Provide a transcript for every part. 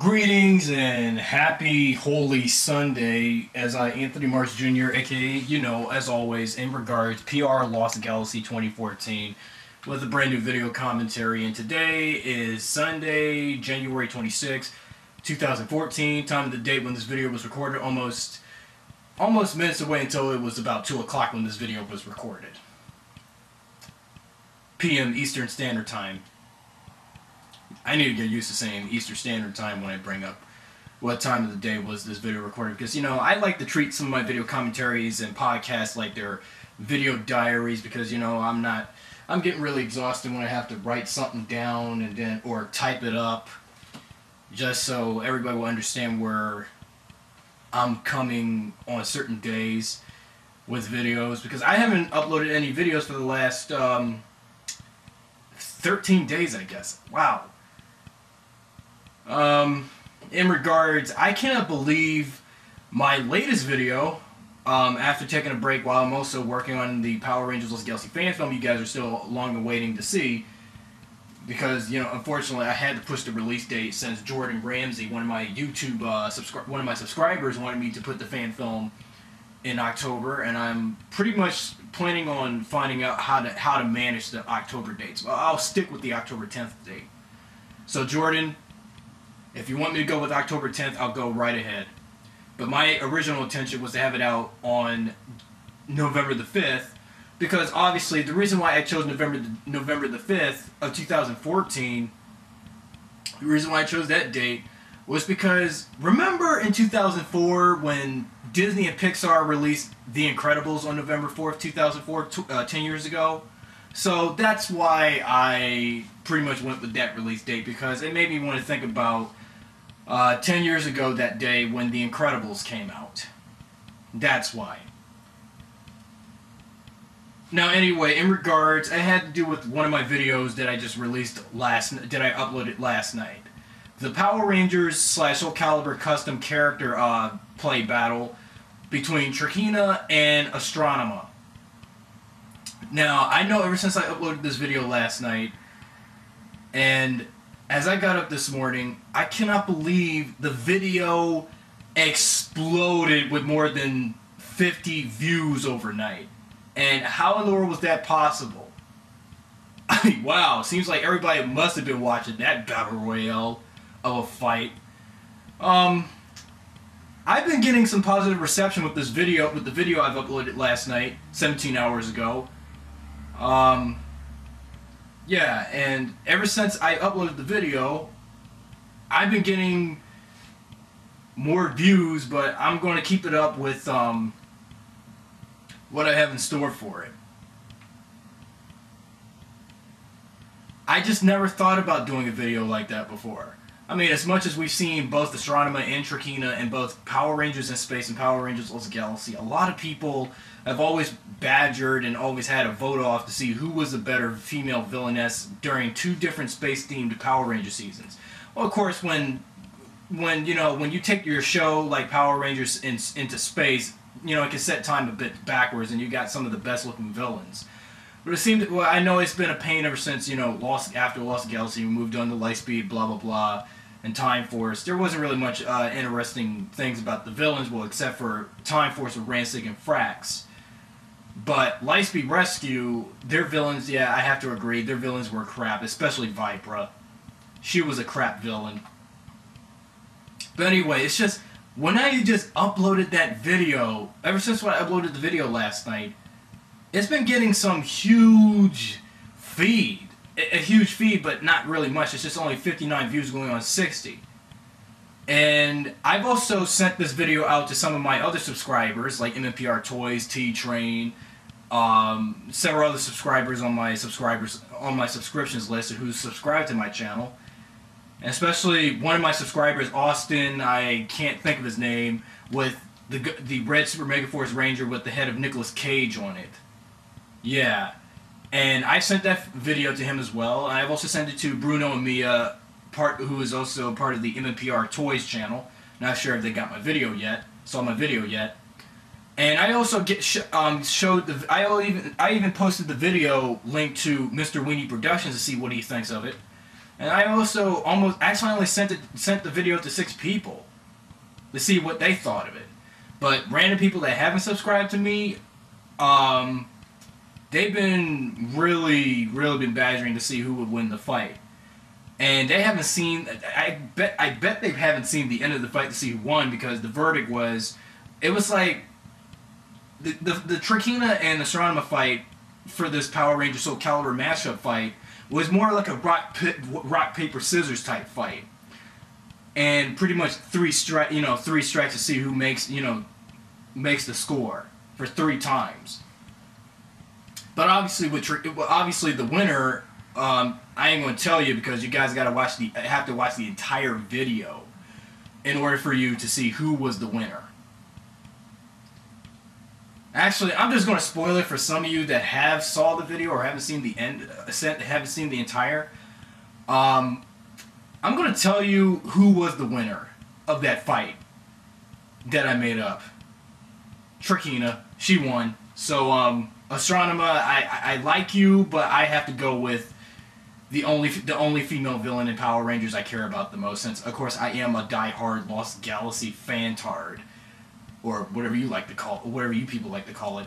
Greetings and happy Holy Sunday, as Anthony Mars Jr., aka, as always, in regards, PRLostGalaxy2014, with a brand new video commentary. And today is Sunday, January 26, 2014, time of the date when this video was recorded, almost minutes away until it was about 2 o'clock when this video was recorded. PM Eastern Standard Time. I need to get used to saying Eastern Standard Time when I bring up what time of the day was this video recorded, because, I like to treat some of my video commentaries and podcasts like they're video diaries, because, I'm getting really exhausted when I have to write something down and then, or type it up, just so everybody will understand where I'm coming on certain days with videos, because I haven't uploaded any videos for the last 13 days, I guess. Wow. In regards, I cannot believe my latest video, after taking a break while I'm also working on the Power Rangers Lost Galaxy fan film you guys are still long awaiting to see, because, unfortunately I had to push the release date since Jordan Ramsey, one of my YouTube, one of my subscribers, wanted me to put the fan film in October, and I'm pretty much planning on finding out how to manage the October dates. Well, I'll stick with the October 10th date. So Jordan, if you want me to go with October 10th, I'll go right ahead. But my original intention was to have it out on November the 5th, because obviously the reason why I chose November the 5th of 2014, the reason why I chose that date was because, remember in 2004 when Disney and Pixar released The Incredibles on November 4th, 2004, 10 years ago? So that's why I pretty much went with that release date, because it made me want to think about 10 years ago that day when The Incredibles came out. That's why. Now anyway, in regards, it had to do with one of my videos that I just released I uploaded last night. The Power Rangers / Soul Calibur custom character play battle between Trakeena and Astronema. Now, I know ever since I uploaded this video last night, and as I got up this morning, I cannot believe the video exploded with more than 50 views overnight. And how in the world was that possible? I mean, wow, seems like everybody must have been watching that battle royale of a fight. I've been getting some positive reception with this video, with the video I've uploaded last night, 17 hours ago. Yeah, and ever since I uploaded the video, I've been getting more views, but I'm going to keep it up with what I have in store for it. I just never thought about doing a video like that before. I mean, as much as we've seen both Astronema and Trakeena in both Power Rangers in Space and Power Rangers Lost Galaxy, a lot of people have always badgered and always had a vote off to see who was the better female villainess during two different space-themed Power Ranger seasons. Well, of course, when you take your show like Power Rangers into space, it can set time a bit backwards, and you got some of the best-looking villains. But it seemed, well, I know it's been a pain ever since, after Lost Galaxy, we moved on to Lightspeed, blah, blah, blah, and Time Force. There wasn't really much interesting things about the villains, well, except for Time Force with Ransig and Frax. But Lightspeed Rescue, their villains, yeah, I have to agree, their villains were crap, especially Vipra. She was a crap villain. But anyway, it's just, when I just uploaded that video, ever since when I uploaded the video last night, it's been getting some huge feed. A huge feed, but not really much. It's just only 59 views going on 60. And I've also sent this video out to some of my other subscribers, like MMPR Toys, T-Train, several other subscribers on my subscriptions list who subscribe to my channel. And especially one of my subscribers, Austin, I can't think of his name, with the red Super Mega Force Ranger with the head of Nicolas Cage on it. Yeah, and I sent that video to him as well. I've also sent it to Bruno and Mia, who is also part of the MMPR Toys channel. Not sure if they got my video yet, saw my video yet. And I also I even posted the video link to Mr. Weenie Productions to see what he thinks of it. And I also almost accidentally sent the video to 6 people to see what they thought of it. But random people that haven't subscribed to me, they've been really been badgering to see who would win the fight. And they haven't seen, I bet they haven't seen the end of the fight to see who won, because the verdict was, it was like, the Trakeena and the Astronema fight for this Power Ranger Soul Calibur mashup fight was more like a rock paper scissors type fight, and pretty much three strikes to see who makes the score for 3 times. But obviously obviously the winner, I ain't gonna tell you, because you guys gotta have to watch the entire video in order for you to see who was the winner. Actually, I'm just going to spoil it for some of you that have saw the video or haven't seen the haven't seen the entire. I'm going to tell you who was the winner of that fight that I made up. Trakeena, she won. So, Astronema, I like you, but I have to go with the only female villain in Power Rangers I care about the most, since of course I am a die-hard Lost Galaxy fantard, or whatever you like to call it, whatever you people like to call it.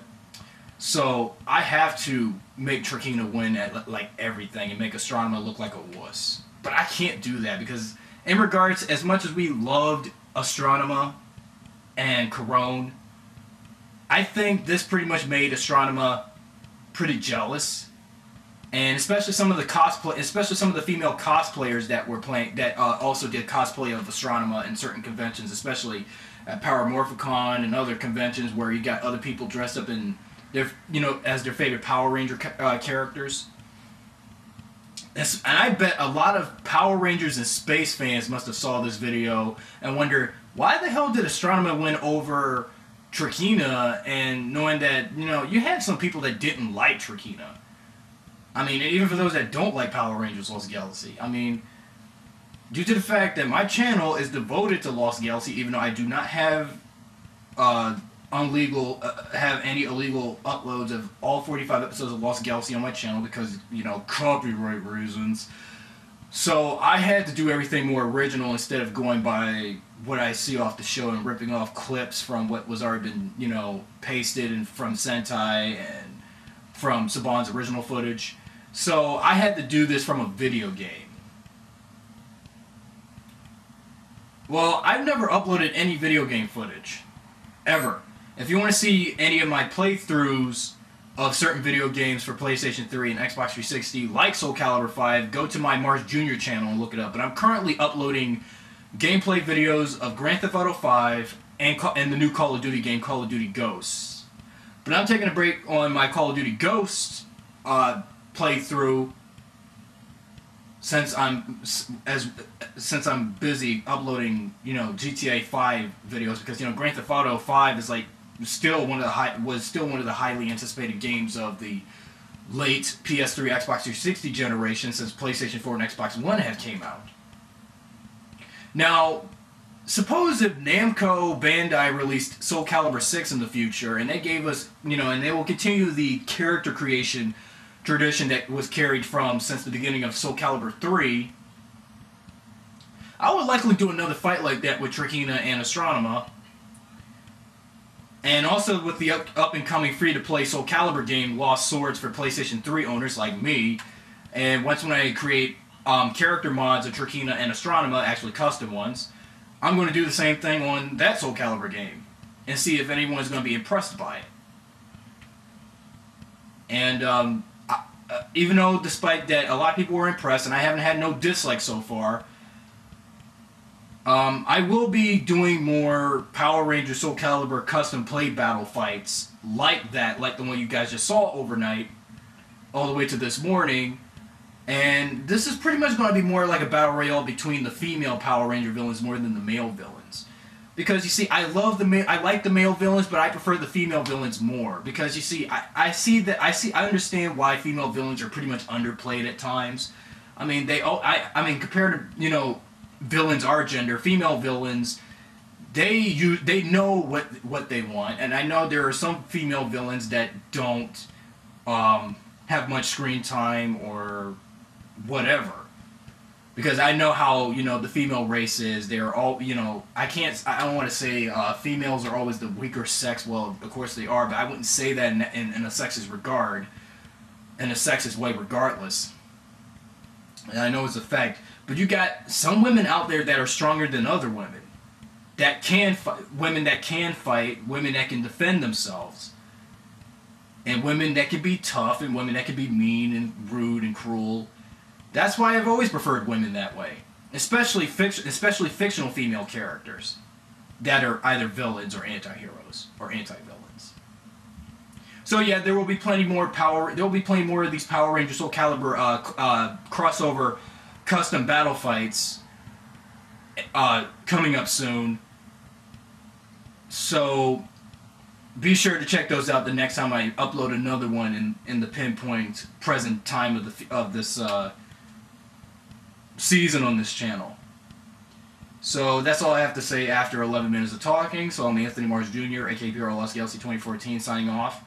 So I have to make Trakeena win at like everything and make Astronema look like a wuss. But I can't do that, because in regards, as much as we loved Astronema and Corone, I think this pretty much made Astronema pretty jealous. And especially some of the female cosplayers that were playing, that also did cosplay of Astronema in certain conventions, especially at Power Morphicon and other conventions where you got other people dressed up in their, as their favorite Power Ranger characters. And I bet a lot of Power Rangers and space fans must have saw this video and wonder, why the hell did Astronema win over Trakeena? And knowing that, you had some people that didn't like Trakeena. I mean, even for those that don't like Power Rangers Lost Galaxy, I mean, due to the fact that my channel is devoted to Lost Galaxy, even though I do not have have any illegal uploads of all 45 episodes of Lost Galaxy on my channel, because, copyright reasons. So I had to do everything more original instead of going by what I see off the show and ripping off clips from what was already been, pasted and from Sentai and from Saban's original footage. So I had to do this from a video game. Well, I've never uploaded any video game footage, ever. If you want to see any of my playthroughs of certain video games for PlayStation 3 and Xbox 360, like Soul Calibur V, go to my Mars Jr. channel and look it up. But I'm currently uploading gameplay videos of Grand Theft Auto V and the new Call of Duty game, Call of Duty Ghosts. But I'm taking a break on my Call of Duty Ghosts playthrough, since I'm busy uploading, GTA 5 videos, because Grand Theft Auto 5 is like still one of the highly anticipated games of the late PS3, Xbox 360 generation, since PlayStation 4 and Xbox One have came out. Now, suppose if Namco Bandai released Soul Calibur 6 in the future, and they gave us, and they will continue the character creation tradition that was carried from since the beginning of Soul Calibur 3, I would likely do another fight like that with Trakeena and Astronema. And also with the up-and-coming free-to-play Soul Calibur game, Lost Swords, for PlayStation 3 owners like me. And when I create character mods of Trakeena and Astronema, actually custom ones, I'm going to do the same thing on that Soul Calibur game and see if anyone's going to be impressed by it. And even though, despite that, a lot of people were impressed, and I haven't had no dislikes so far, I will be doing more Power Ranger Soul Calibur custom play battle fights like that, like the one you guys just saw overnight, all the way to this morning. And this is pretty much going to be more like a battle royale between the female Power Ranger villains more than the male villains. Because you see, I like the male villains, but I prefer the female villains more. Because you see, I understand why female villains are pretty much underplayed at times. I mean, compared to, villains our gender, female villains, they know what they want, and I know there are some female villains that don't have much screen time or whatever. Because I know how, you know, the female race is. They're all, you know, I don't want to say females are always the weaker sex. Well, of course they are, but I wouldn't say that in a sexist regard. In a sexist way, regardless. And I know it's a fact. But you got some women out there that are stronger than other women. That can fight. Women that can fight. Women that can defend themselves. And women that can be tough. And women that can be mean and rude and cruel. That's why I've always preferred women that way, especially fictional female characters that are either villains or anti-heroes or anti-villains. So yeah, there will be plenty more power. There will be plenty more of these Power Rangers Soul Calibur crossover custom battle fights coming up soon. So be sure to check those out the next time I upload another one in the pinpoint present time of this season on this channel. So that's all I have to say after 11 minutes of talking. So I'm Anthony Mars Jr., aka PRLostGalaxy2014, signing off.